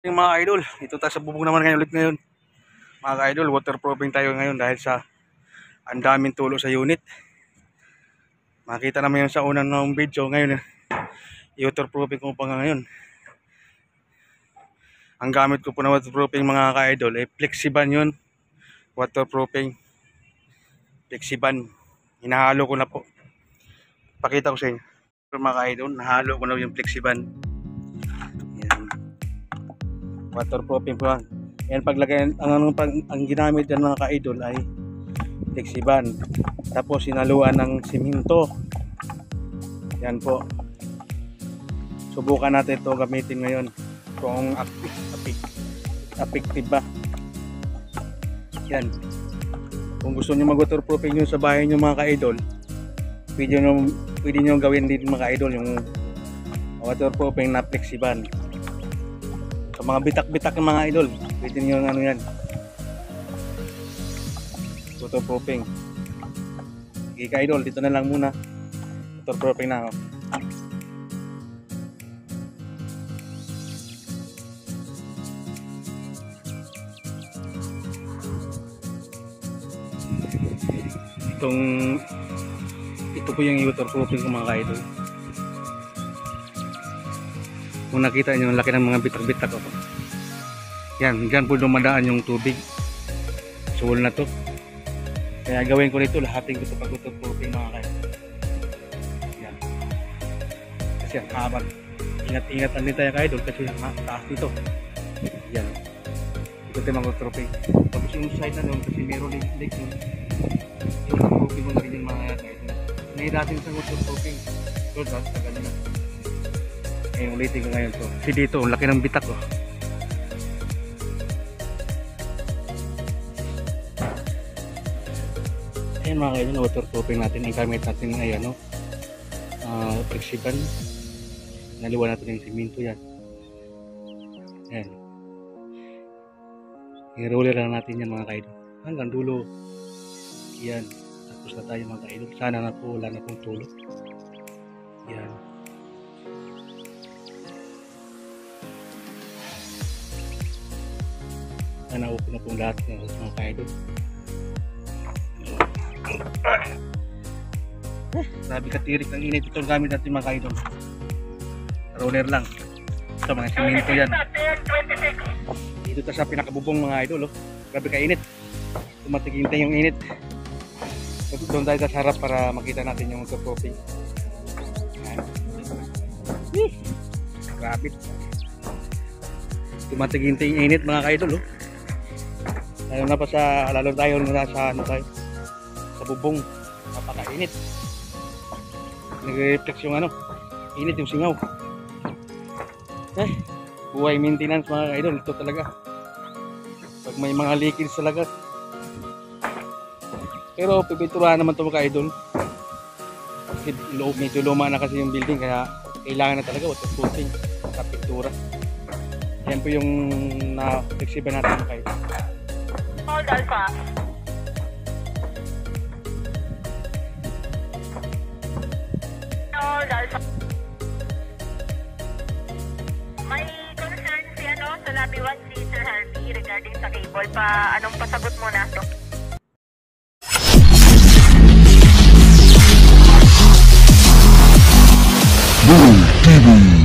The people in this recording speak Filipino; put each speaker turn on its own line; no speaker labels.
Yung mga idol, ito tayo sa bubong naman ulit ngayon. Mga idol, waterproofing tayo ngayon dahil sa ang daming tulo sa unit. Makita naman yun sa unang video ngayon. I-waterproofing ko pa ngayon. Ang gamit ko po na waterproofing mga ka-idol ay Flexiban yun. Waterproofing Flexiban. Hinahalo ko na po. Pakita ko sa inyo. Mga ka-idol, nahalo ko na yung Flexiban. Waterproofing po yan. Yan paglagay ang ginamit yan mga ka-idol ay Flexiban. Tapos sinaluan ng simento. Yan po. Subukan natin ito gamitin ngayon kung effective ba. Yan. Kung gusto niyo mag-waterproofing nyo sa bahay nyo mga ka-idol, pwede nyo gawin din mga ka-idol yung waterproofing na Flexiban. Sa mga bitak-bitak ng mga idol, pwede nyo ano yan, waterproofing. Okay ka-idol, dito na lang muna. Waterproofing na ako. Ito po yung waterproofing ko mga ka-idol. Kung nakita nyo, ang laki ng mga bitak-bitak ako. Yan, dyan po dumadaan yung tubig. Suwol na to. Kaya gawin ko nito, lahating ko ito pag-waterproofing mga kayo. Yan. Kasi ang habang. Ingat-ingat lang din tayo kayo kasi ang taas dito. Yan. Ito tayo mag-waterproofing. Tapos yung side na doon, kasi meron lake doon. Yung waterproofing mo na rin yung mga kayo. Ngayon natin sa waterproofing. Doon, tagal na. Ngayon ulitin ko ngayon to. Kasi dito, ang laki ng bitak oh. Ayan mga kailan, waterproofing natin. Ang gamit natin ay ano, Flexiban. Naliwan natin yung simento yan. Ayan. I-roller lang natin yan mga kailan. Hanggang dulo. Yan. Tapos na tayo mga kailan. Sana na po, wala na pong tulo. Yan. Na-open na pong lahat ng mga kaidol. Grabe katirik ng init itong gamit natin mga kaidol. Roller lang. Ito mga simento yan. Dito ta sa pinakabubong mga idol. Oh. Grabe kainit. Tumatigintay yung init. Doon tayo sa harap para makita natin yung waterproofing. Grabe. Tumatigintay yung init mga kaidol. Oh. Lalo tayo nasa ano tayo, sa bubong, napakainit. Nag-reflex yung ano, init yung singaw. Buhay maintenance mga idol, ito talaga. Pag may mga leakage talaga. Pero pipinturahan naman ito mga idol. Kasi medyo luma na kasi yung building, kaya kailangan na talaga waterproofing sa pintura. Yan po yung na-flexiban natin mga idol.
Hold Alpha. Hold Alpha. May concern si sa lobby 1 si Sir Harvey regarding sa cable pa. Anong pasagot mo na to?
Boom TV.